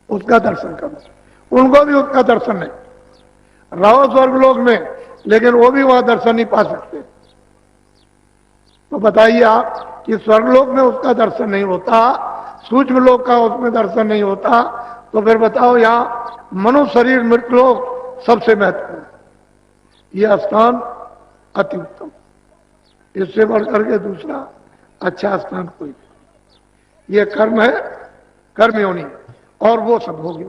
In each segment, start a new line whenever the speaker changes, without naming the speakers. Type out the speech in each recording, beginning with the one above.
उसका दर्शन करो। उनको भी उसका दर्शन नहीं। रहो स्वर्गलोक में, लेकिन वो भी वहां दर्शन नहीं पा सकते। तो बताइए आप कि स्वर्गलोक में उसका दर्शन नहीं होता, सूक्ष्म लोक का उसमें दर्शन नहीं होता, तो फिर बताओ यहां मनुष्य शरीर मृतलोक सबसे महत्वपूर्ण, यह स्थान अति उत्तम। इससे बढ़कर के दूसरा अच्छा स्थान कोई नहीं। ये कर्म है, कर्म योनि, और वो सब होगी।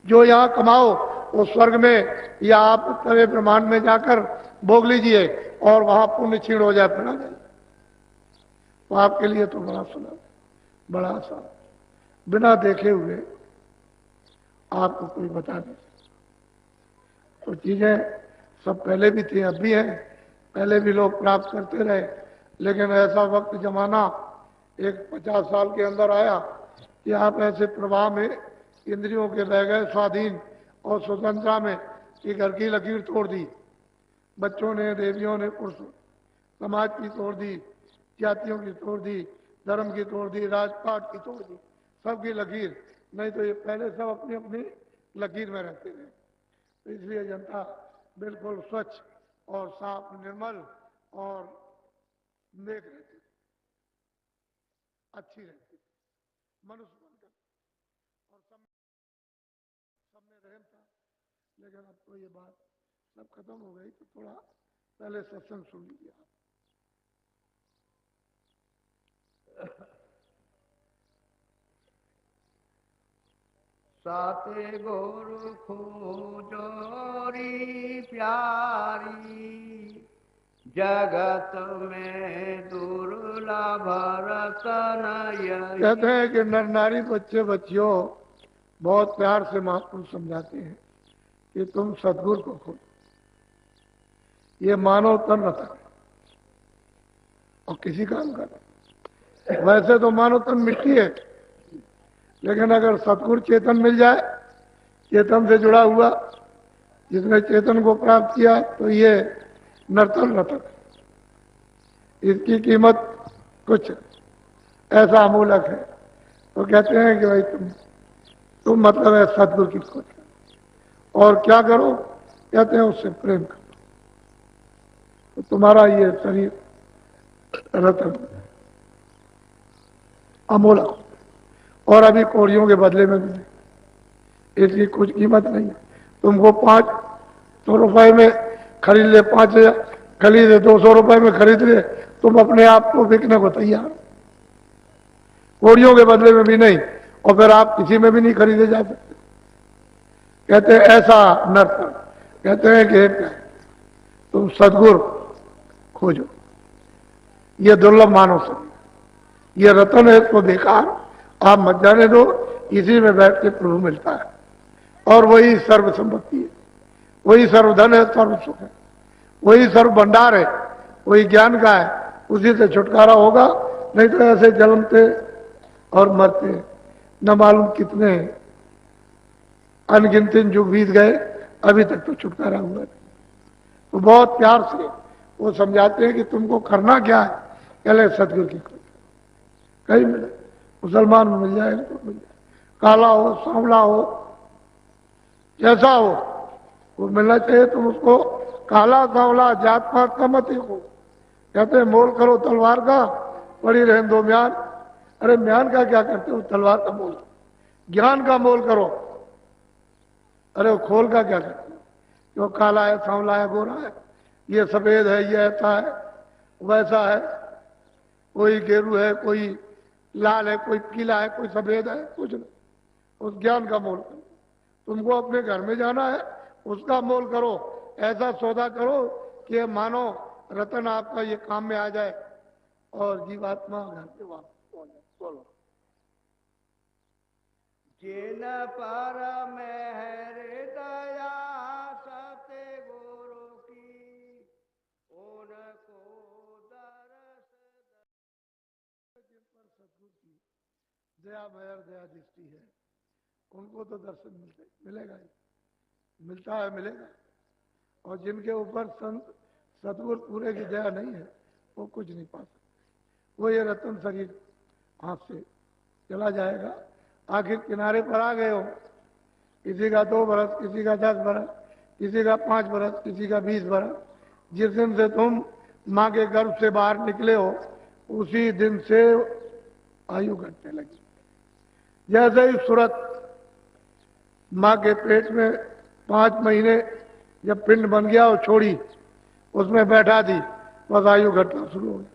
जो यहां कमाओ वो स्वर्ग में या आप तवे ब्रह्मांड में जाकर भोग लीजिए, और वहां पुण्य क्षीण हो जाए, फिर आ जाए, तो आपके लिए तो बड़ा सुलभ, बड़ा आसान, बिना देखे हुए आपको कोई बता नहीं। तो चीजें सब पहले भी थी, अब भी हैं, पहले भी लोग प्राप्त करते रहे, लेकिन ऐसा वक्त जमाना एक 50 साल के अंदर आया कि आप ऐसे प्रवाह में इंद्रियों के रह गए स्वाधीन और स्वतंत्रता में कि घर की लकीर तोड़ दी, बच्चों ने, देवियों ने, पुरुषों, समाज की तोड़ दी, जातियों की तोड़ दी, धर्म की तोड़ दी, राजपाट की तोड़ दी, सबकी लकीर। नहीं तो ये पहले सब अपनी अपनी लकीर में रहते थे। तो इसलिए जनता बिल्कुल स्वच्छ और साफ, निर्मल और नेक रहती थी, अच्छी रहती थी, मनुष्य बनकर, और सब में रहम था। लेकिन अब तो ये बात सब खत्म हो गई। तो थोड़ा पहले सत्संग सुन लीजिए आप।
साते गुरु खोजोरी प्यारी, जगत में दुर्लभ रतन यही।
कहते हैं कि नर नारी बच्चे बच्चियों बहुत प्यार से महापुरुष समझाते हैं कि तुम सदगुरु को खोजो, ये मानव तन रतन है और किसी काम का नहीं। वैसे तो मानव तन मिट्टी है, लेकिन अगर सतगुरु चेतन मिल जाए, चेतन से जुड़ा हुआ, जिसने चेतन को प्राप्त किया, तो ये नर्तन रतन, इसकी कीमत कुछ ऐसा अमूलक है। तो कहते हैं कि भाई तुम मतलब है सतगुरु की खोज करो, और क्या करो, कहते हैं उससे प्रेम करो, तो तुम्हारा ये शरीर रतन अमूलक, और अभी कोड़ियों के बदले में भी इसकी कुछ कीमत नहीं है। तुमको 500 रुपए में खरीद ले, 5,000 खरीदे, 200 रुपए में खरीद ले, तुम अपने आप को बिकने को तैयार, कोड़ियों के बदले में भी नहीं, और फिर आप किसी में भी नहीं खरीदे जा सकते। कहते हैं ऐसा नर्तन, कहते हैं कि तुम सदगुरु खोजो, ये दुर्लभ मानव शरीर, ये रतन है, इसको बेकार आप मत जाने दो, इसी में बैठ के प्रभु मिलता है, और वही सर्व संपत्ति है, वही सर्वधन है, सर्व सुख है, वही सर्व भंडार है, वही ज्ञान का है, उसी से छुटकारा होगा। नहीं तो ऐसे जन्मते और मरते न मालूम कितने अनगिनती युग बीत गए, अभी तक तो छुटकारा हुआ नहीं। तो बहुत प्यार से वो समझाते हैं कि तुमको करना क्या है, पहले सतगुरु की खोज, कहीं मिले, मुसलमान में मिल जाए, तो मिल जाए, काला हो, सांवला हो, जैसा हो, वो मिलना चाहिए। तुम उसको काला सांवला जात पात का मत देखो। कहते हैं मोल करो तलवार का, पड़ी रहने दो म्यान। अरे म्यान का क्या करते हो, तलवार का मोल, ज्ञान का मोल करो। अरे वो खोल का क्या करते हो, जो काला है, सांवला है, गोरा है, ये सफेद है, ये ऐसा है, वैसा है, कोई गेरू है, कोई लाल है, कोई पीला है, कोई सफेद है, कुछ नहीं। उस ज्ञान का मोल करो। तुमको अपने घर में जाना है, उसका मोल करो। ऐसा सौदा करो कि मानो रतन आपका ये काम में आ जाए और जीवात्मा घर के वापस पहुंच जाए। बोलो।
जिन पर मेहर दया सते गुरु की, उनको दरस
जिन पर सतगुरु की दया महर दया दृष्टि है, उनको तो दर्शन मिलेगा ही, मिलता है, मिलेगा। और जिनके ऊपर संत सतगुरु पूरे की दया नहीं है, वो कुछ नहीं पा सकते। वो ये रतन शरीर हाथ से चला जाएगा। आखिर किनारे पर आ गए हो किसी का 2 बरस, किसी का 10 बरस, किसी का 5 बरस, किसी का 20 बरस। जिस दिन से तुम माँ के गर्भ से बाहर निकले हो उसी दिन से आयु घटने लगी। जैसे ही सूरत माँ के पेट में 5 महीने जब पिंड बन गया और छोड़ी, उसमें बैठा दी, बस आयु घटना शुरू हो गई।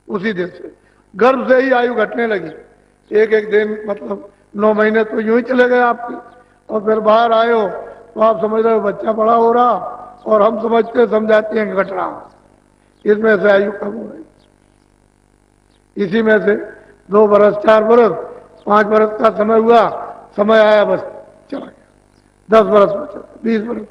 उसी दिन से गर्भ से ही आयु घटने लगी। एक एक दिन मतलब 9 महीने तो यूं ही चले गए आपके, और फिर बाहर आए हो तो आप समझ रहे हो बच्चा बड़ा हो रहा, और हम समझते समझाते हैं घट रहा। इसमें से आयु कम हो रही। इसी में से 2 बरस, 4 बरस, 5 बरस का समय हुआ, समय आया बस चला गया। 10 बरस में चला, 20 बरस,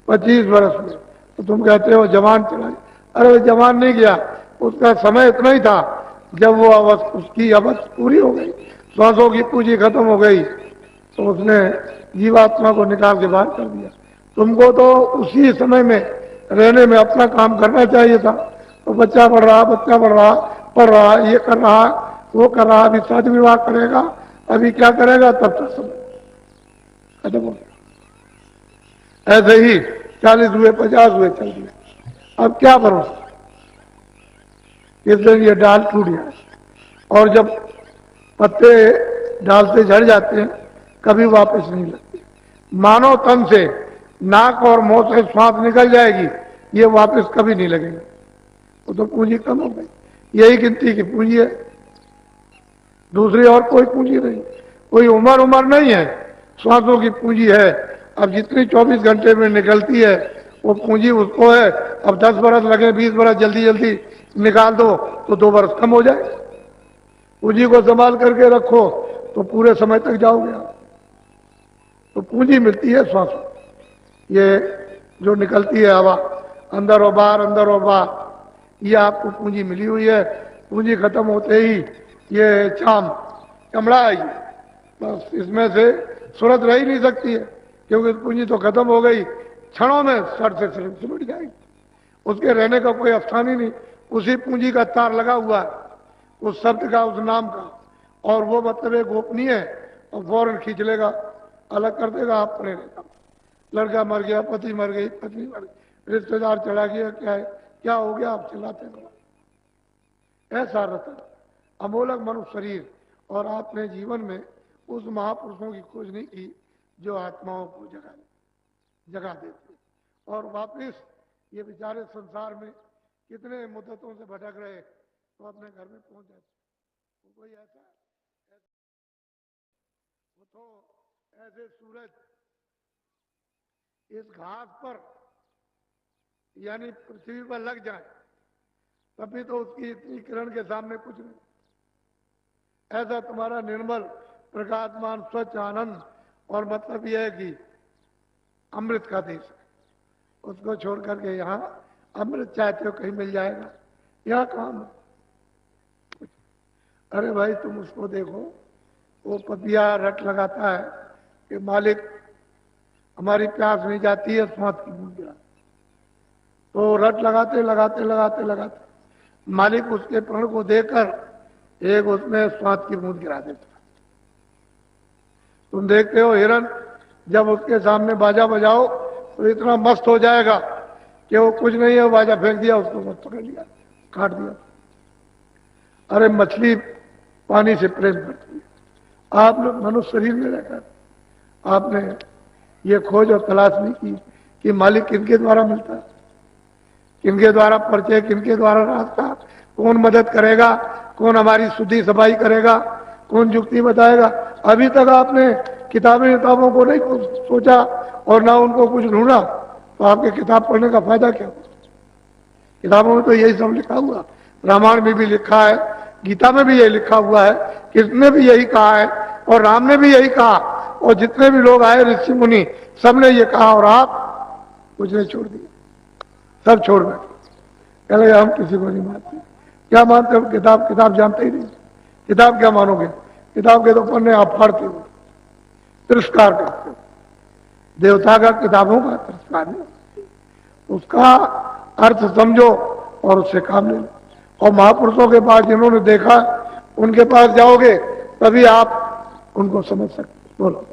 25 बरस में, तो तुम कहते हो जवान चला गया। अरे जवान नहीं गया, उसका समय इतना ही था। जब वो उसकी अवस्था पूरी हो गई, श्वासों की पूंजी खत्म हो गई, तो उसने जीवात्मा को निकाल के बाहर कर दिया। तुमको तो उसी समय में रहने में अपना काम करना चाहिए था। तो बच्चा बढ़ रहा, बच्चा बढ़ रहा, पढ़ रहा, ये कर रहा, वो कर रहा, अभी शादी विवाह करेगा, अभी क्या करेगा, तब तक समय खत्म हो गया। ऐसे ही 40 हुए, 50 हुए, चल दिए। अब क्या भरोसा। इस दिन ये डाल टूट गया, और जब पत्ते डाल से झड़ जाते हैं कभी वापस नहीं लगते। मानव तन से नाक और मुंह से श्वास निकल जाएगी, ये वापस कभी नहीं लगेगा। वो तो पूंजी कम हो गई। यही गिनती की पूंजी है, दूसरी और कोई पूंजी नहीं। कोई उम्र नहीं है, श्वासों की पूंजी है। अब जितनी 24 घंटे में निकलती है वो पूंजी उसको है। अब 10 बरस लगे, 20 बरस जल्दी जल्दी निकाल दो तो 2 बरस कम हो जाए। पूंजी को संभाल करके रखो तो पूरे समय तक जाओगे आप। तो पूंजी मिलती है श्वासों, ये जो निकलती है हवा अंदर और बाहर, अंदर और बाहर, ये आपको पूंजी मिली हुई है। पूंजी खत्म होते ही ये चाम कमड़ा आई, बस इसमें से सूरत रह ही नहीं सकती है, क्योंकि पूंजी तो खत्म हो गई। क्षणों में सर से सिमट जाएगी, उसके रहने का कोई स्थान ही नहीं। उसी पूंजी का तार लगा हुआ है, उस शब्द का, उस नाम का, और वो मतलब गोपनीय है, और फौरन खींच लेगा, अलग कर देगा, आप पड़े रहेगा। लड़का मर गया, पति मर गई, पत्नी मर गई, रिश्तेदार चला गया, क्या है, क्या हो गया, आप चिल्लाते रहो। ऐसा रतन अमोलक मनुष्य शरीर, और आपने जीवन में उस महापुरुषों की खोज नहीं की जो आत्माओं को जगा देते, और वापिस ये बेचारे संसार में कितने मुद्दतों से भटक रहे तो अपने घर में पहुंच जाते। तो कोई ऐसा वो तो ऐसे सूरज इस घास पर यानी पृथ्वी पर लग जाए तभी तो उसकी इतनी किरण के सामने कुछ नहीं। ऐसा तुम्हारा निर्मल प्रकाशमान स्वच्छ आनंद, और मतलब यह है कि अमृत का देश है, उसको छोड़ करके यहाँ अमृत चाहते हो कहीं मिल जाएगा, यहाँ काम है। अरे भाई तुम उसको देखो, वो पपिया रट लगाता है कि मालिक हमारी प्यास नहीं जाती है, स्वाद की बूंद गिरा। तो रट लगाते लगाते लगाते लगाते मालिक उसके प्रण को देकर एक उसमें स्वाद की बूंद गिरा देता। तुम देखते हो हिरन जब उसके सामने बाजा बजाओ तो इतना मस्त हो जाएगा कि वो कुछ नहीं है, बाजा फेंक दिया, उसको मत पकड़ लिया, काट दिया। अरे मछली पानी से प्रेम करती है। आप लोग मनुष्य शरीर में रहकर आपने ये खोज और तलाश नहीं की कि मालिक किनके द्वारा मिलता है, किनके द्वारा परिचय, किनके द्वारा रास्ता, कौन मदद करेगा, कौन हमारी शुद्धि सफाई करेगा, कौन युक्ति बताएगा। अभी तक आपने किताबों को नहीं सोचा और ना उनको कुछ ढूंढा, तो आपके किताब पढ़ने का फायदा क्या? किताबों में तो यही सब लिखा हुआ, रामायण में भी लिखा है, गीता में भी यही लिखा हुआ है, कृष्ण ने भी यही कहा है, और राम ने भी यही कहा, और जितने भी लोग आए ऋषि मुनि सबने ये कहा, और आप कुछ नहीं छोड़ दिया, सब छोड़ बैठे। कह लगे हम किसी को नहीं मानते। क्या मानते हो? किताब जानते ही नहीं। किताब क्या मानोगे? किताब के तो पन्ने आप फाड़ते हो, तिरस्कार करते हो। देवता का किताबों का तिरस्कार नहीं, उसका अर्थ समझो और उससे काम ले लो। और महापुरुषों के पास जिन्होंने देखा उनके पास जाओगे तभी आप उनको समझ सकते। बोलो।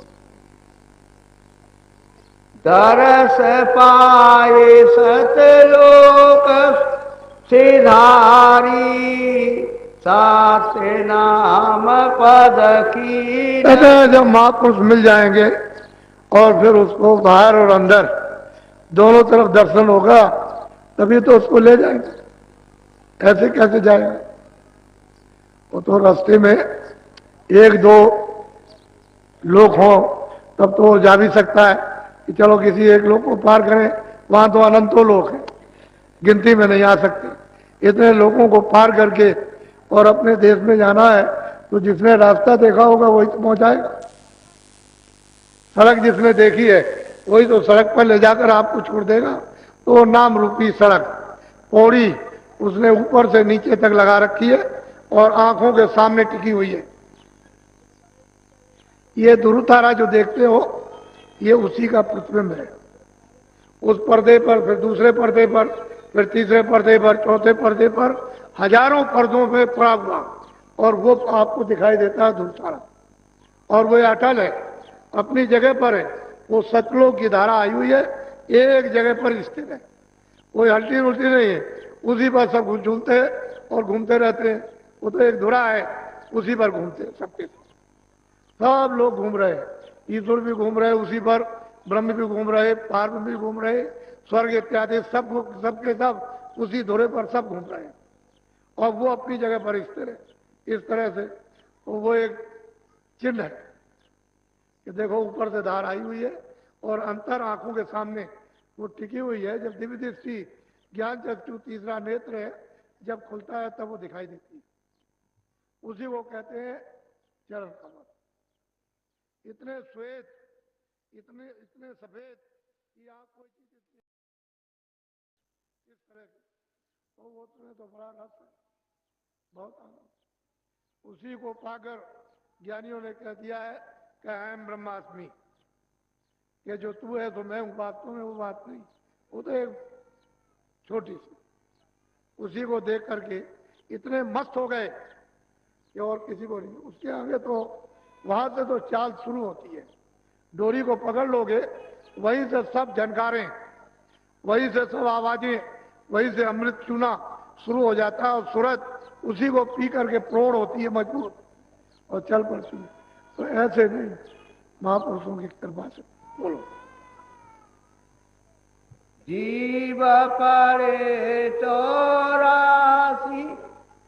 तरस पाए सतलोक सिधारी सात नाम पद की।
कहते हैं जब महापुरुष मिल जाएंगे और फिर उसको बाहर और अंदर दोनों तरफ दर्शन होगा तभी तो उसको ले जाएंगे। ऐसे कैसे जाएगा? वो तो रास्ते में एक दो लोग हों तब तो जा भी सकता है कि चलो किसी एक लोग को पार करें। वहां तो अनंतों लोग हैं, गिनती में नहीं आ सकते। इतने लोगों को पार करके और अपने देश में जाना है तो जिसने रास्ता देखा होगा वही तो पहुंचाएगा। सड़क जिसने देखी है वही तो सड़क पर ले जाकर आपको छोड़ देगा। तो नाम रूपी सड़क पौड़ी उसने ऊपर से नीचे तक लगा रखी है और आंखों के सामने टिकी हुई है। ये ध्रुवतारा जो देखते हो ये उसी का प्रतिबिंब है। उस पर्दे पर, फिर दूसरे पर्दे पर, फिर तीसरे पर्दे पर, चौथे पर्दे पर, हजारों पर्दों पे पड़ा हुआ और वो आपको दिखाई देता है ध्रुवतारा। और वो अटल है, अपनी जगह पर है। वो सतलोक की धारा आई हुई है, एक जगह पर स्थित है, कोई हल्टी उल्टी नहीं है। उसी पर सब झूलते और घूमते रहते हैं। वो तो एक धुरा है, उसी पर घूमते सबके सब लोग घूम रहे हैं। ईश्वर भी घूम रहे उसी पर, ब्रह्म भी घूम रहे, पार्वती भी घूम रहे, स्वर्ग इत्यादि सबके सब उसी धुरे पर सब घूम रहे हैं और वो अपनी जगह पर स्थिर है। इस तरह से तो वो एक चिन्ह है कि देखो ऊपर से धार आई हुई है और अंतर आंखों के सामने वो टिकी हुई है। जब दिव्य दृष्टि ज्ञान चक्षु तीसरा नेत्र है जब खुलता है तब वो दिखाई देती है। उसी को कहते हैं चरण कमल। इतने श्वेत, इतने इतने सफेद कि आप कोई चीज इस तरह की तो वो तुम्हें तो बड़ा रस है, बहुत आनंद। उसी को पाकर ज्ञानियों ने कह दिया है कि अहम ब्रह्मास्मि, कि जो तू है तो मैं हूं, वास्तव में वो बात नहीं, वो तो एक छोटी सी। उसी को देख करके इतने मस्त हो गए कि और किसी को नहीं। उसके आगे तो वहां से तो चाल शुरू होती है। डोरी को पकड़ लोगे वहीं से सब झनकारें, वहीं से सब आवाजें, वहीं से अमृत चूना शुरू हो जाता है और सूरत उसी को पी करके प्रौढ़ होती है, मजबूत और चल पड़ती है। तो ऐसे नहीं, महापुरुषों की कृपा से। बोलो
जीव परे 84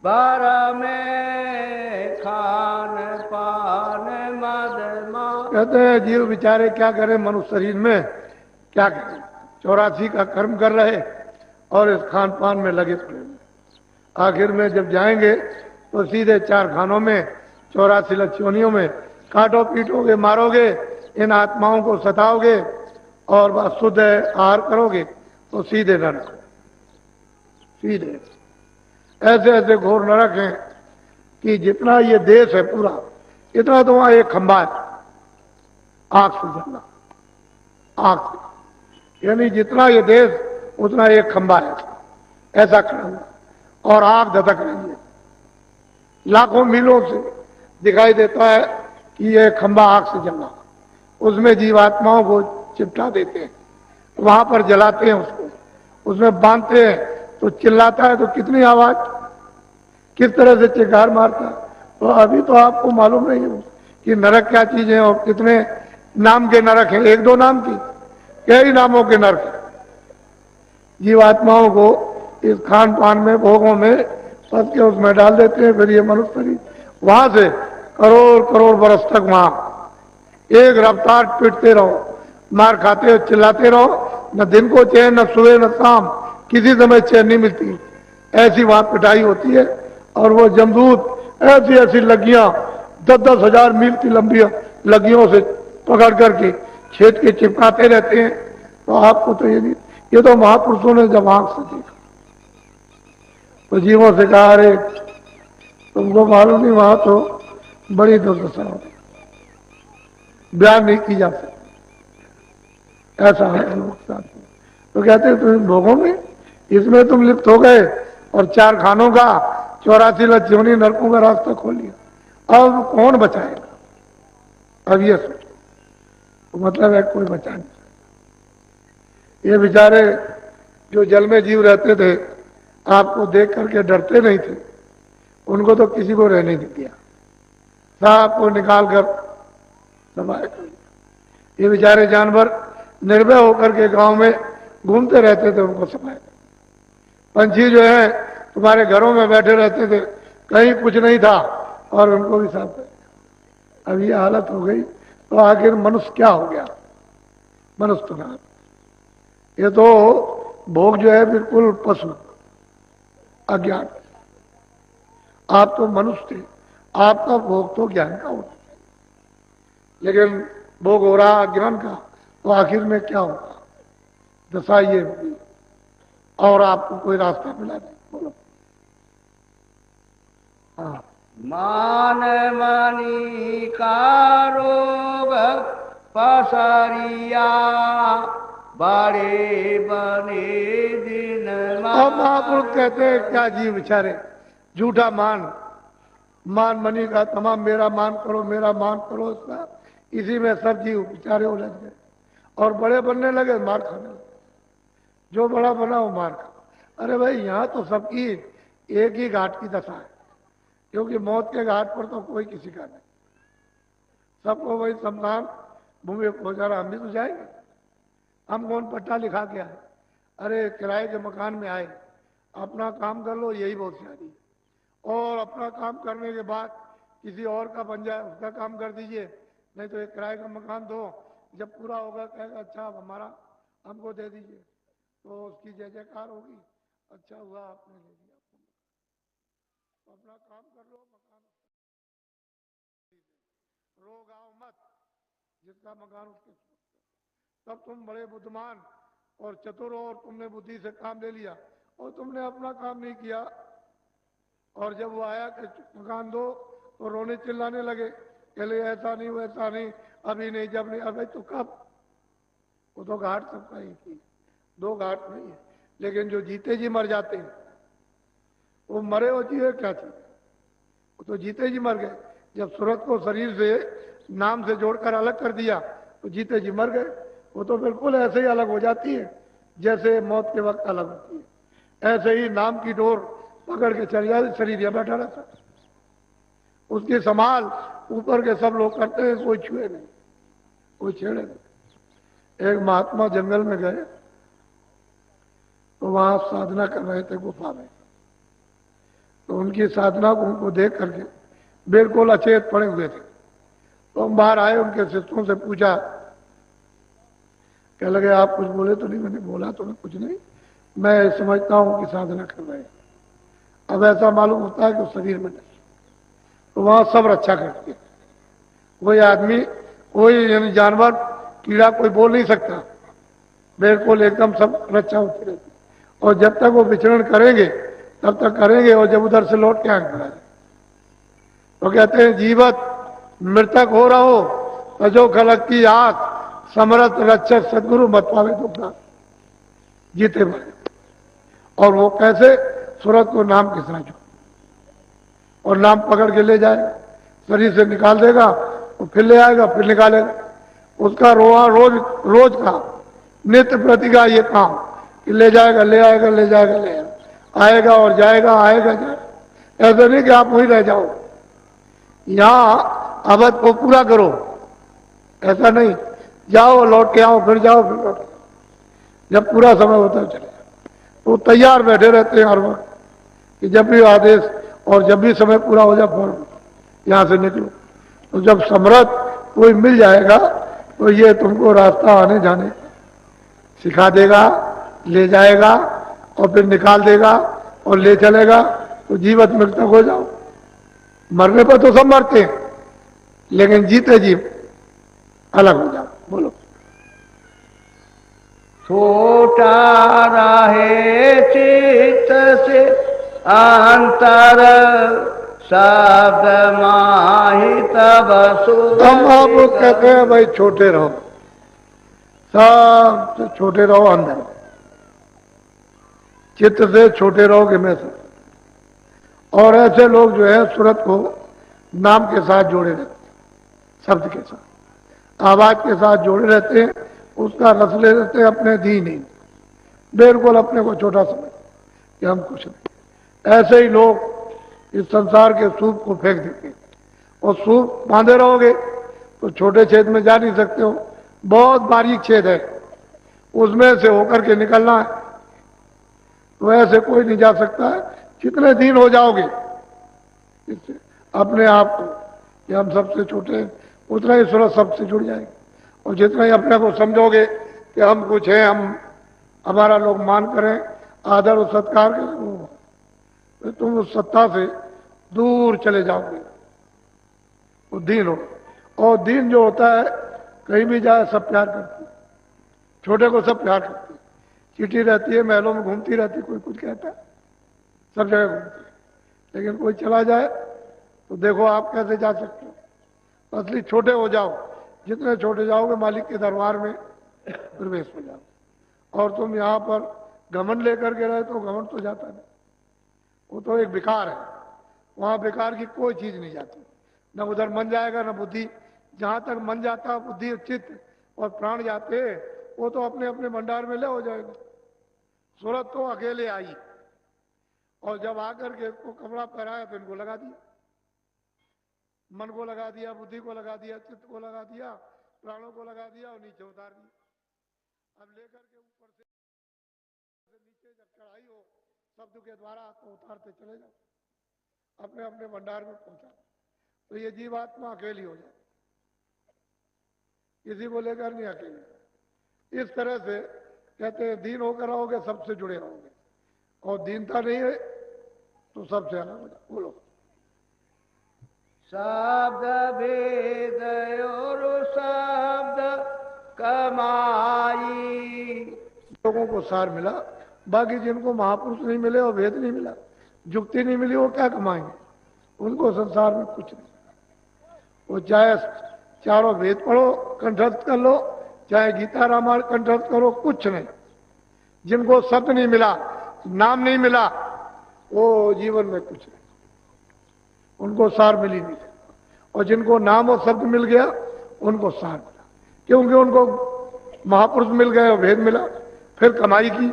बार में खान पान मद मा।
कहते हैं जीव बेचारे क्या करें, मनुष्य शरीर में क्या करें, 84 का कर्म कर रहे और इस खान पान में लगे पड़े। आखिर में जब जाएंगे तो सीधे 4 खानों में, 84 लक्ष्योनियों में काटो पीटोगे, मारोगे, इन आत्माओं को सताओगे और बस शुद्ध आहार करोगे तो सीधे नरक। सीधे ऐसे ऐसे घोर नरक हैं कि जितना ये देश है पूरा, इतना तो वहां एक खंबा है आग से जलना, आग से, यानी जितना ये देश उतना एक खंबा है ऐसा खड़ा हुआ और आग धधक रही है। लाखों मीलों से दिखाई देता है कि ये खंबा आग से जलना। उसमें जीवात्माओं को चिपटा देते हैं, वहां पर जलाते हैं उसको, उसमें बांधते हैं तो चिल्लाता है तो कितनी आवाज, किस तरह से चिल्लार मारता है। तो अभी तो आपको मालूम नहीं है कि नरक क्या चीज है और कितने नाम के नरक हैं। 1-2 नाम की, कई नामों के नरक हैं। जीवात्माओं को इस खान पान में, भोगों में फंस के उसमें डाल देते हैं। फिर ये मनुष्य शरीर वहां से करोड़ करोड़ बरस तक वहां एक रफ्तार पीटते रहो, मार खाते हो, चिल्लाते रहो, न दिन को चैन, न सुबह न शाम, किसी समय चैन नहीं मिलती। ऐसी वहां पिटाई होती है और वो जमदूत ऐसी ऐसी लगियां 10-10 हजार मील की लंबी लगियों से पकड़ करके छेद के चिपकाते रहते हैं। तो आपको तो ये तो महापुरुषों ने जब आंख से देखा तो जीवों से कहा, अरे तुमको मालूम नहीं, वहां तो बड़ी दुर्दशा हो, बयान नहीं की जा सकती। ऐसा है लोग साथ। तो कहते हैं तुम भोगों में इसमें तुम लिप्त हो गए और 4 खानों का, 84 लक्ष्योनी नरकों का रास्ता खोल लिया। अब कौन बचाएगा? अब ये सोचो, तो मतलब है कोई बचा नहीं। ये बेचारे जो जल में जीव रहते थे, आपको देख करके डरते नहीं थे, उनको तो किसी को रहने नहीं दिया, सबको निकाल कर समाये कर दिया। ये बेचारे जानवर निर्भय होकर के गांव में घूमते रहते थे, उनको समाये। पंछी जो है तुम्हारे घरों में बैठे रहते थे, कहीं कुछ नहीं था और उनको भी साफ कर दिया। अब ये हालत हो गई तो आखिर मनुष्य क्या हो गया? मनुष्य तो ना, ये तो भोग जो है बिल्कुल पशु अज्ञान। आप तो मनुष्य थे, आपका भोग तो ज्ञान का होता है, लेकिन भोग हो रहा अज्ञान का, तो आखिर में क्या होगा? दशा ये होगी और आपको कोई रास्ता मिला नहीं। बोलो। हाँ,
मान मनी का रोग पसरिया बड़े बने दिन।
और महापुरुष कहते हैं क्या जीव बेचारे झूठा मान मनी का तमाम मेरा मान करो, मेरा मान करो, इसका इसी में सब जीव बेचारे उलझ गए और बड़े बनने लगे, मार खाने लगे। जो बड़ा बना वो मार खा। अरे भाई, यहाँ तो सबकी एक ही घाट की दशा है, क्योंकि मौत के घाट पर तो कोई किसी का नहीं, सबको वही शमशान भूमि पहुंचा रहा। हम भी तो जाएंगे, हम कौन पट्टा लिखा के आए? अरे किराए के मकान में आए, अपना काम कर लो, यही बहुत सारी। और अपना काम करने के बाद किसी और का बन जाए, उसका काम कर दीजिए, नहीं तो एक किराए का मकान दो, जब पूरा होगा कहेगा अच्छा अब हमारा हमको दे दीजिए, तो उसकी जय जयकार होगी, अच्छा हुआ आपने ले दिया। तो अपना काम कर लो, मकान रो गाँव मत, जिसका मकान उसके, तब तुम बड़े बुद्धिमान और चतुर हो और तुमने बुद्धि से काम ले लिया और तुमने अपना काम नहीं किया। और जब वो आया कि मकान दो तो रोने चिल्लाने लगे, कहले ऐसा नहीं वैसा नहीं, अभी नहीं, जब नहीं। अबे तो कब? वो तो घाट सबका ही थी, दो घाट नहीं है। लेकिन जो जीते जी मर जाते हैं, वो मरे हो जी है क्या चीज? वो तो जीते जी मर गए। जब सूरत को शरीर से नाम से जोड़कर अलग कर दिया तो जीते जी मर गए। वो तो बिल्कुल ऐसे ही अलग हो जाती है जैसे मौत के वक्त अलग होती है। ऐसे ही नाम की डोर पकड़ के चल जाए, शरीर यह बैठा रहता है, उसकी संभाल ऊपर के सब लोग करते हैं, कोई छुए नहीं, कोई छेड़े नहीं। एक महात्मा जंगल में गए तो वहां साधना कर रहे थे गुफा में, तो उनकी साधना को उनको देख करके बिल्कुल अचेत पड़े हुए थे। तो हम बाहर आए, उनके शिष्यों से पूछा, कह लगे आप कुछ बोले तो नहीं? मैंने बोला तो मैं कुछ नहीं, मैं समझता हूं कि साधना कर रहे हैं। अब ऐसा मालूम होता है कि शरीर में नहीं, तो वहां सब रक्षा करते हैं। कोई आदमी, कोई यानी जानवर, कीड़ा कोई बोल नहीं सकता, बिल्कुल एकदम सब रक्षा होती रहती। और जब तक वो विचरण करेंगे तब तक करेंगे, और जब उधर से लौट के आएंगे तो कहते हैं जीवत मृतक हो रहो तजो खलक की आंख, समरथ रक्षक सदगुरु मत पावे दुखा। जीते मरे। और वो कैसे? सूरत को नाम के साथ जोड़, और नाम पकड़ के ले जाएगा, शरीर से निकाल देगा, वो फिर ले आएगा, फिर निकालेगा। उसका रोज का नित्य प्रति का ये काम कि ले जाएगा, ले आएगा, ले जाएगा, ले आएगा और जाएगा, आएगा जाएगा। ऐसा नहीं कि आप वहीं रह जाओ, यहां अवध को पूरा करो, ऐसा नहीं। जाओ लौट के आओ, फिर जाओ फिर लौट के आओ। जब पूरा समय होता है चले जाओ। तो तैयार बैठे रहते हैं हर वक्त कि जब भी आदेश और जब भी समय पूरा हो जाए फौरन यहां से निकलो। तो जब समर्थ कोई मिल जाएगा तो ये तुमको रास्ता आने जाने सिखा देगा, ले जाएगा और फिर निकाल देगा और ले चलेगा। तो जीवत मृतक हो जाओ। मरने पर तो सब मरते हैं, लेकिन जीते जीव अलग हो जाओ। बोलो।
छोटा रहे चित्त से अंतर, शब्द माही तब
हम आप कहते हैं भाई छोटे रहो, सब छोटे रहो, अंदर चित्त से छोटे रहोगे मैं सब। और ऐसे लोग जो है सूरत को नाम के साथ जोड़े रहते हैं, शब्द के साथ, आवाज के साथ जोड़े रहते हैं, उसका रस ले रहते हैं अपने दीन ही। बिल्कुल अपने को छोटा समझ कि हम कुछ नहीं। ऐसे ही लोग इस संसार के सूप को फेंक देते हैं, और सूप बांधे रहोगे तो छोटे छेद में जा नहीं सकते हो, बहुत बारीक छेद है, उसमें से होकर के निकलना है, तो ऐसे कोई नहीं जा सकता है। जितने दीन हो जाओगे इससे अपने आप को कि हम सबसे छोटे हैं, उतना ही सूरत सबसे जुड़ जाएगी। और जितना ही अपने को समझोगे कि हम कुछ हैं, हम हमारा लोग मान करें, आदर और सत्कार करें, तो तुम उस सत्ता से दूर चले जाओगे। वो दीन हो, और दीन जो होता है कहीं भी जाए सब प्यार करते हैं, छोटे को सब प्यार करते हैं। चिट्ठी रहती है, महलों में घूमती रहती है, कोई कुछ कहता है, सब जगह घूमती है, लेकिन कोई चला जाए तो देखो आप कैसे जा सकते हो। असली छोटे हो जाओ, जितने छोटे जाओगे मालिक के दरबार में प्रवेश हो जाओ। और तुम यहाँ पर घमंड लेकर के रहे तो घमंड तो जाता नहीं, वो तो एक विकार है, वहां विकार की कोई चीज नहीं जाती, न उधर मन जाएगा न बुद्धि। जहां तक मन जाता, बुद्धि चित्त और प्राण जाते, वो तो अपने अपने भंडार में ले हो जाएगा। सूरत तो अकेले आई, और जब आकर के इसको कपड़ा पहनाया तो इनको लगा दिया, मन को लगा दिया, बुद्धि को लगा दिया, चित्त को लगा दिया, प्राणों को लगा दिया और नीचे उतार दिया। अब लेकर के ऊपर से नीचे जब चढ़ाई हो शब्द के द्वारा तो उतारते चले जाओ, अपने अपने भंडार में पहुंचा, तो ये जीवात्मा अकेली हो जाए, किसी को लेकर नहीं अकेले। इस तरह से कहते हैं दीन होकर रहोगे सबसे जुड़े रहोगे, और दीनता नहीं है तो सबसे अलग हो जाओ। बोलो।
शब्द भेद और शब्द कमाई।
लोगों को सार मिला, बाकी जिनको महापुरुष नहीं मिले और भेद नहीं मिला, जुक्ति नहीं मिली, वो क्या कमाएंगे? उनको संसार में कुछ नहीं। वो चाहे चारों वेद पढ़ो, कंठस्थ कर लो, चाहे गीता रामायण कंठस्थ करो, कुछ नहीं। जिनको शब्द नहीं मिला, नाम नहीं मिला, वो जीवन में कुछ नहीं, उनको सार मिली नहीं। और जिनको नाम और शब्द मिल गया उनको सार मिला, क्योंकि उनको महापुरुष मिल गए और भेद मिला। फिर कमाई की,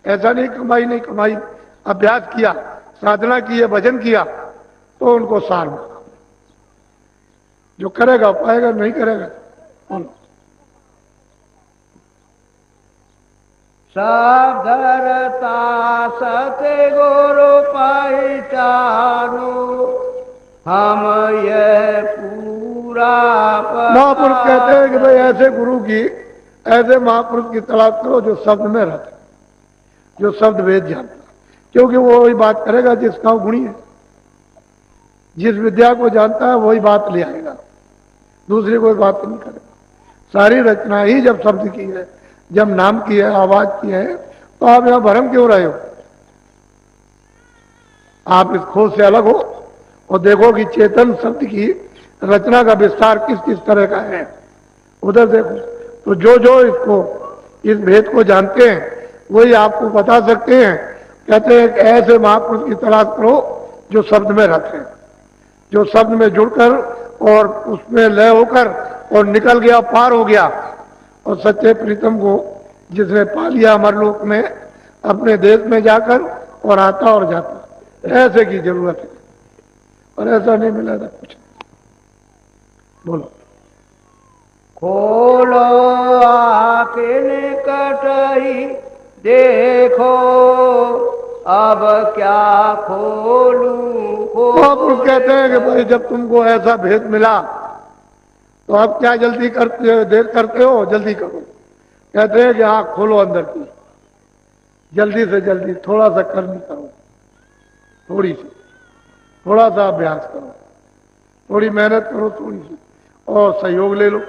ऐसा नहीं कमाई नहीं कमाई, अभ्यास किया, साधना की है, भजन किया, तो उनको सार मिला। जो करेगा पाएगा, नहीं करेगा बोलो।
सब धरता सत्य गुरु पहचानो, हम ये पूरा
महापुरुष कहते हैं कि भाई ऐसे गुरु की, ऐसे महापुरुष की तलाश करो जो शब्द में रहता, जो शब्द वेद जानता, क्योंकि वो वही बात करेगा जिसका गुणी है। जिस विद्या को जानता है वही बात ले आएगा, दूसरी कोई बात नहीं करेगा। सारी रचना ही जब शब्द की है, जब नाम की है, आवाज की है, तो आप यहां भरम क्यों रहे हो? आप इस खोज से अलग हो और देखो कि चेतन शब्द की रचना का विस्तार किस किस तरह का है, उधर देखो। तो जो जो इसको, इस भेद को जानते हैं वही आपको बता सकते हैं। कहते हैं कि ऐसे महापुरुष की तलाश करो जो शब्द में रहते हैं, जो शब्द में जुड़कर और उसमें लय होकर और निकल गया, पार हो गया, और सच्चे प्रीतम को जिसने पा लिया अमरलोक में, अपने देश में जाकर, और आता और जाता। ऐसे की जरूरत है, और ऐसा नहीं मिला था कुछ। बोलो।
खोलो आके निकट ही देखो, अब क्या खोलूं।
महापुरुष कहते हैं कि भाई जब तुमको ऐसा भेद मिला तो अब क्या जल्दी करते, देर करते हो, जल्दी करो। कहते हैं कि हाँ खोलो अंदर की, जल्दी से जल्दी, थोड़ा सा कर्म करो, थोड़ी सी, थोड़ा सा अभ्यास करो, थोड़ी मेहनत करो, थोड़ी सी, और सहयोग ले लो,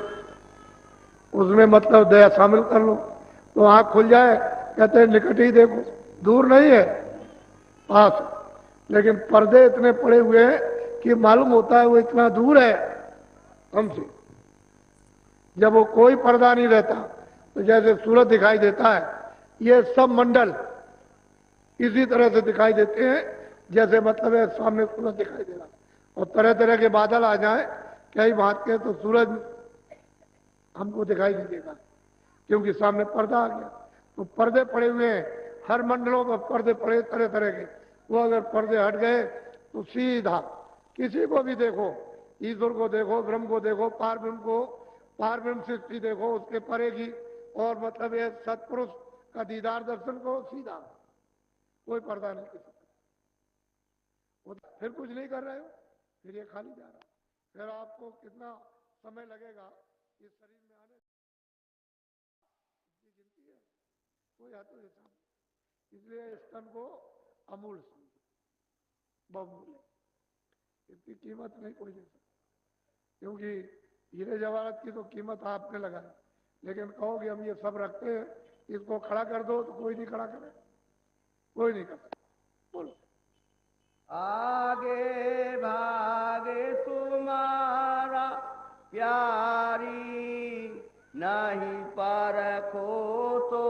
उसमें मतलब दया शामिल कर लो, तो आंख खुल जाए। कहते हैं निकट ही देखो, दूर नहीं है, पास है। लेकिन पर्दे इतने पड़े हुए हैं कि मालूम होता है वो इतना दूर है हमसे। जब वो कोई पर्दा नहीं रहता तो जैसे सूरज दिखाई देता है, ये सब मंडल इसी तरह से दिखाई देते हैं जैसे मतलब है सामने सूरज दिखाई दे रहा, और तरह तरह के बादल आ जाए कई बात के तो सूरज हमको दिखाई नहीं देगा, क्योंकि सामने पर्दा आ गया। तो पर्दे पड़े हुए हैं, हर मंडलों पर पर्दे पड़े तरह तरह के। वो अगर पर्दे हट गए तो सीधा किसी को भी देखो, ईश्वर को देखो, ब्रह्म को देखो, पार ब्रह्म सृष्टि देखो, उसके परे की, और मतलब ये सत्पुरुष का दीदार दर्शन को सीधा, कोई पर्दा नहीं किसी का। फिर कुछ नहीं कर रहे हो, फिर ये खाली जा रहा, फिर आपको कितना समय लगेगा इस शरीर में आने की गिनती है, कोई हाथों हिसाब। इसलिए इस तन को अमूल्य समझो, बहुमूल्य, इसकी कीमत नहीं कोई दे सकता। क्योंकि हीरे जवाहरात की तो कीमत आपने लगाई, लेकिन कहोगे हम ये सब रखते हैं, इसको खड़ा कर दो, तो कोई नहीं खड़ा करे, कोई नहीं करता। बोलो।
आगे भागे तुम्हारा प्यारी, नहीं परखो तो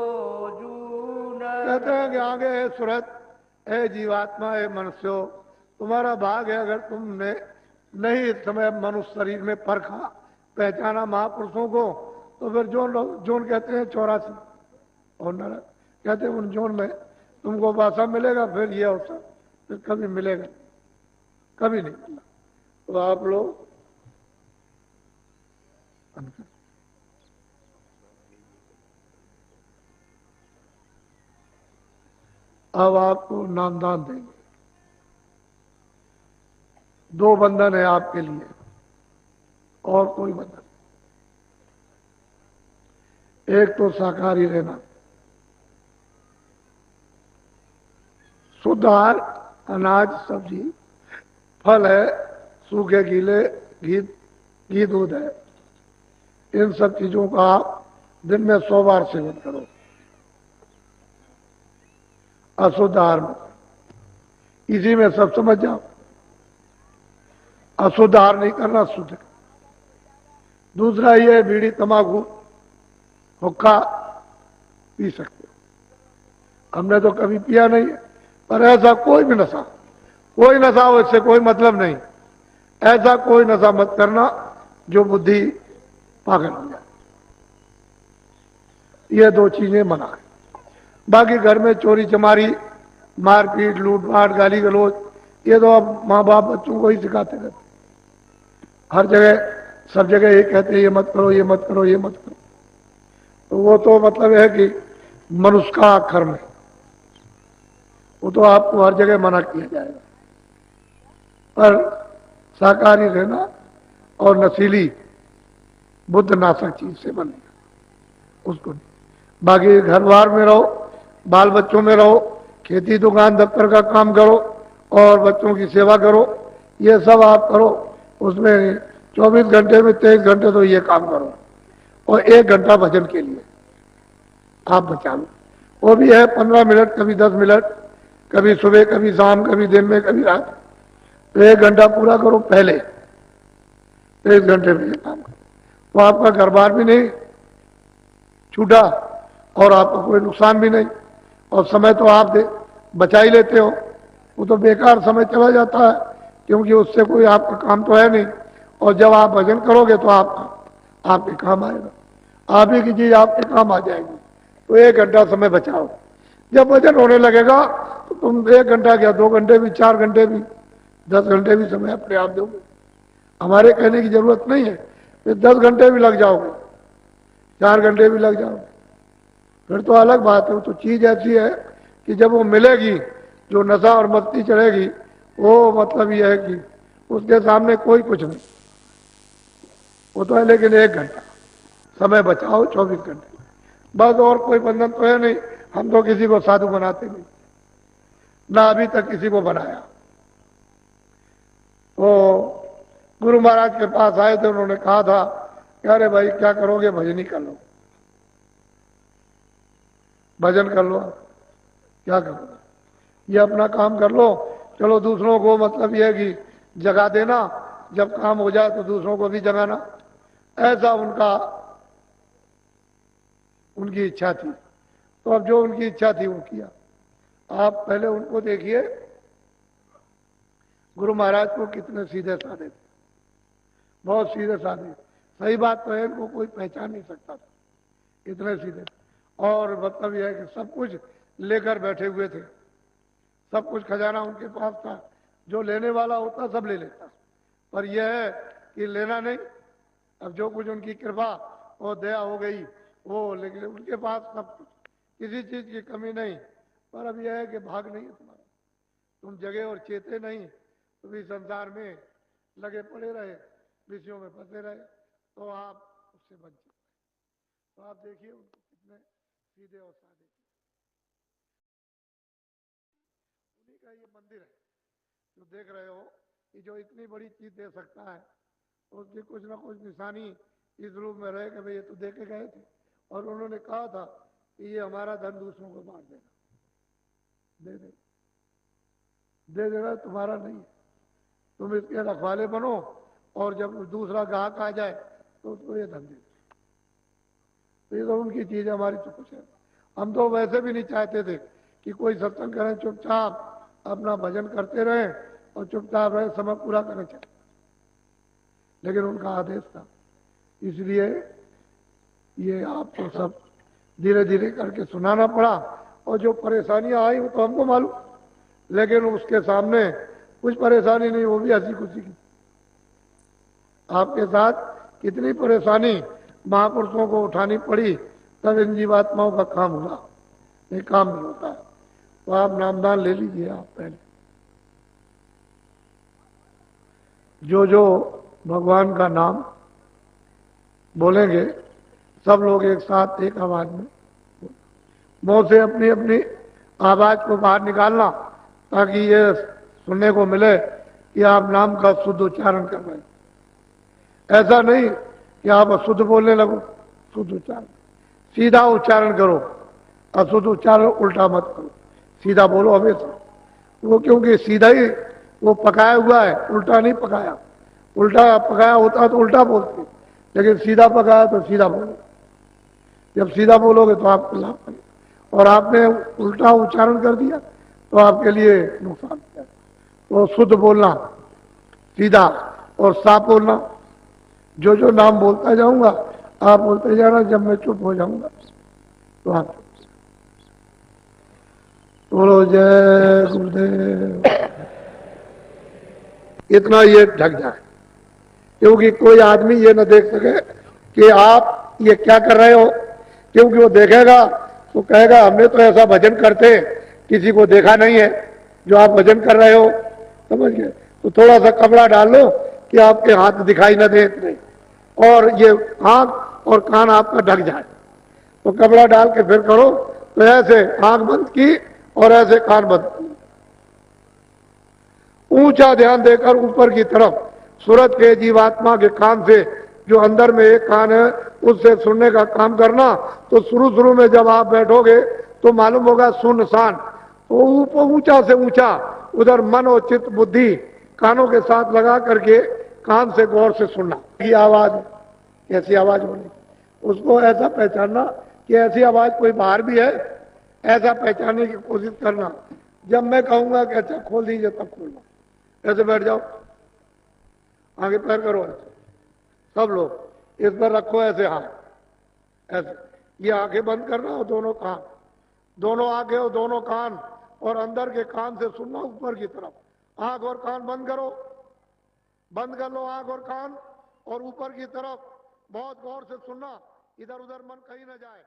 जून।
कहते हैं कि आगे है सूरत, है जीवात्मा, है मनुष्यो, तुम्हारा भाग है अगर तुमने नहीं इस समय मनुष्य शरीर में परखा, पहचाना महापुरुषों को, तो फिर जोन कहते हैं 84 और नरक कहते हैं, उन जोन में तुमको वासा मिलेगा, फिर ये अवसर फिर कभी मिलेगा, कभी नहीं मिलना। तो आप लोग अब आपको नामदान देंगे। 2 बंधन है आपके लिए, और कोई बंधन। एक तो शाकाहारी रहना, शुद्ध आहार, अनाज, सब्जी, फल है, सूखे गीले, घी दूध है, इन सब चीजों का आप दिन में 100 बार सेवन करो। अशुद्ध आहार में, इसी में सब समझ जाओ। अशुद्ध आहार नहीं करना, शुद्ध। दूसरा ये बीड़ी, तंबाकू, हुक्का पी सकते हो, हमने तो कभी पिया नहीं है, पर ऐसा कोई भी नशा, कोई नशा हो, इससे कोई मतलब नहीं। ऐसा कोई नशा मत करना जो बुद्धि पागल हो जाए। ये 2 चीजें मना है। बाकी घर में चोरी चमारी, मारपीट, लूटपाट, गाली गलौज, ये तो अब माँ बाप बच्चों को ही सिखाते रहते, हर जगह सब जगह ये कहते हैं ये मत करो, ये मत करो, ये मत करो। तो वो तो मतलब है कि मनुष्य का कर्म है, वो तो आपको हर जगह मना किया जाएगा। पर शाकाहारी रहना और नशीली बुद्ध नाशक चीज से बनेगा, उसको नहीं। बाकी घर बार में रहो, बाल बच्चों में रहो, खेती दुकान दफ्तर का काम करो और बच्चों की सेवा करो, ये सब आप करो। उसमें 24 घंटे में 23 घंटे तो ये काम करो, और 1 घंटा भजन के लिए आप बचा लो। वो भी है 15 मिनट, कभी 10 मिनट, कभी सुबह, कभी शाम, कभी दिन में, कभी रात। तो 1 घंटा पूरा करो पहले, 1 घंटे में ये काम करो, तो आपका घर बार भी नहीं छूटा और आपको कोई नुकसान भी नहीं, और समय तो आप बचा ही लेते हो। वो तो बेकार समय चला जाता है, क्योंकि उससे कोई आपका काम तो है नहीं। और जब आप भजन करोगे तो आपके काम आएगा, आप ही की चीज आपके काम आ जाएगी। तो 1 घंटा समय बचाओ। जब भजन होने लगेगा तो तुम 1 घंटा क्या, 2 घंटे भी, 4 घंटे भी, 10 घंटे भी समय अपने आप दोगे। हमारे कहने की जरूरत नहीं है, फिर 10 घंटे भी लग जाओगे, 4 घंटे भी लग जाओगे, फिर तो अलग बात है। तो चीज ऐसी है कि जब वो मिलेगी, जो नशा और मस्ती चढ़ेगी, वो मतलब यह है कि उसके सामने कोई कुछ नहीं, वो तो है। लेकिन 1 घंटा समय बचाओ 24 घंटे, बस। और कोई बंधन तो है नहीं। हम तो किसी को साधु बनाते नहीं, ना अभी तक किसी को बनाया। तो गुरु महाराज के पास आए थे, उन्होंने कहा था कि अरे भाई क्या करोगे, भजन ही कर लो, भजन कर लो, क्या करोगे, ये अपना काम कर लो, चलो दूसरों को मतलब ये है कि जगा देना, जब काम हो जाए तो दूसरों को भी जगाना। ऐसा उनकी इच्छा थी। तो अब जो उनकी इच्छा थी वो किया। आप पहले उनको देखिए, गुरु महाराज को कितने सीधे साधे थे, बहुत सीधे साधे। सही बात तो है, इनको कोई पहचान नहीं सकता था, इतने सीधे। और मतलब यह है कि सब कुछ लेकर बैठे हुए थे, सब कुछ खजाना उनके पास था, जो लेने वाला होता सब ले लेता, पर यह है कि लेना नहीं। अब जो कुछ उनकी कृपा और दया हो गई वो, लेकिन उनके पास सब कुछ, किसी चीज की कमी नहीं। पर अब यह है कि भाग नहीं है तुम्हारा, तुम जगे और चेते नहीं, तुम इस संसार में लगे पड़े रहे, विषयों में फंसे रहे, तो आप उससे वंचित रहे। तो आप देखिए उनको कितने सीधे और साधे, उन्हीं का ये मंदिर है जो देख रहे हो, कि जो इतनी बड़ी चीज दे सकता है, तो उसकी कुछ ना कुछ निशानी इस रूप में रहे कि भाई ये तो दे के गए थे, और उन्होंने कहा था कि ये हमारा धन दूसरों को बांट देना, दे देना तुम्हारा नहीं है, तुम इसके रखवाले बनो, और जब दूसरा ग्राहक आ जाए तो उसको ये धन दे। तो ये तो उनकी चीज है, हमारी तो कुछ है। हम तो वैसे भी नहीं चाहते थे कि कोई सत्संग करें, चुपचाप अपना भजन करते रहे और चुपचाप रहे, समय पूरा करना चाहिए, लेकिन उनका आदेश था, इसलिए ये आपको सब धीरे धीरे करके सुनाना पड़ा। और जो परेशानियां आई वो तो हमको मालूम, लेकिन उसके सामने कुछ परेशानी नहीं, वो भी हंसी खुशी की। आपके साथ कितनी परेशानी महापुरुषों को उठानी पड़ी, तब इन जीवात्माओं का काम हुआ, नहीं काम नहीं होता है। तो आप नामदान ले लीजिए। आप पहले जो जो भगवान का नाम बोलेंगे, सब लोग एक साथ एक आवाज में मुंह से अपनी अपनी आवाज को बाहर निकालना, ताकि ये सुनने को मिले कि आप नाम का शुद्ध उच्चारण कर रहे हैं। ऐसा नहीं कि आप अशुद्ध बोलने लगो, शुद्ध उच्चारण, सीधा उच्चारण करो, अशुद्ध उच्चारण उल्टा मत करो, सीधा बोलो हमेशा। वो क्योंकि सीधा ही वो पकाया हुआ है, उल्टा नहीं पकाया। उल्टा पकाया होता तो उल्टा बोलते, लेकिन सीधा पकाया तो सीधा बोलो। जब सीधा बोलोगे तो आपको लाभ मिलेगा, और आपने उल्टा उच्चारण कर दिया तो आपके लिए नुकसान है। तो शुद्ध बोलना, सीधा और साफ बोलना। जो जो नाम बोलता जाऊंगा आप बोलते जाना, जब मैं चुप हो जाऊंगा तो आप बोलो जय गुरुदेव। इतना ये ढक जाए, क्योंकि कोई आदमी ये न देख सके कि आप ये क्या कर रहे हो, क्योंकि वो देखेगा तो कहेगा हमने तो ऐसा भजन करते किसी को देखा नहीं है जो आप भजन कर रहे हो, समझ गए। तो थोड़ा सा कपड़ा डाल लो कि आपके हाथ दिखाई न दे इतने, और ये आंख और कान आपका ढक जाए। तो कपड़ा डाल के फिर करो, तो ऐसे आंख बंद की और ऐसे कान बंद, ऊंचा ध्यान देकर ऊपर की तरफ, सूरत के जीवात्मा के कान से, जो अंदर में एक कान है उससे सुनने का काम करना। तो शुरू शुरू में जब आप बैठोगे तो मालूम होगा सुनसान, तो ऊपर ऊंचा से ऊंचा उधर मन और चित्त बुद्धि कानों के साथ लगा करके कान से गौर से सुनना। ये आवाज कैसी आवाज बोली, उसको ऐसा पहचानना कि ऐसी आवाज कोई बाहर भी है, ऐसा पहचानने की कोशिश करना। जब मैं कहूंगा कि अच्छा खोल दीजिए तब खोलना, ऐसे बैठ जाओ, आगे पैर करो ऐसे, सब लोग इस पर रखो ऐसे हाथ, ऐसे। ये आंखें बंद करना और दोनों कान, दोनों आंखें और दोनों कान, और अंदर के कान से सुनना ऊपर की तरफ। आंख और कान बंद करो, बंद कर लो आंख और कान, और ऊपर की तरफ बहुत गौर से सुनना, इधर उधर मन कहीं ना जाए।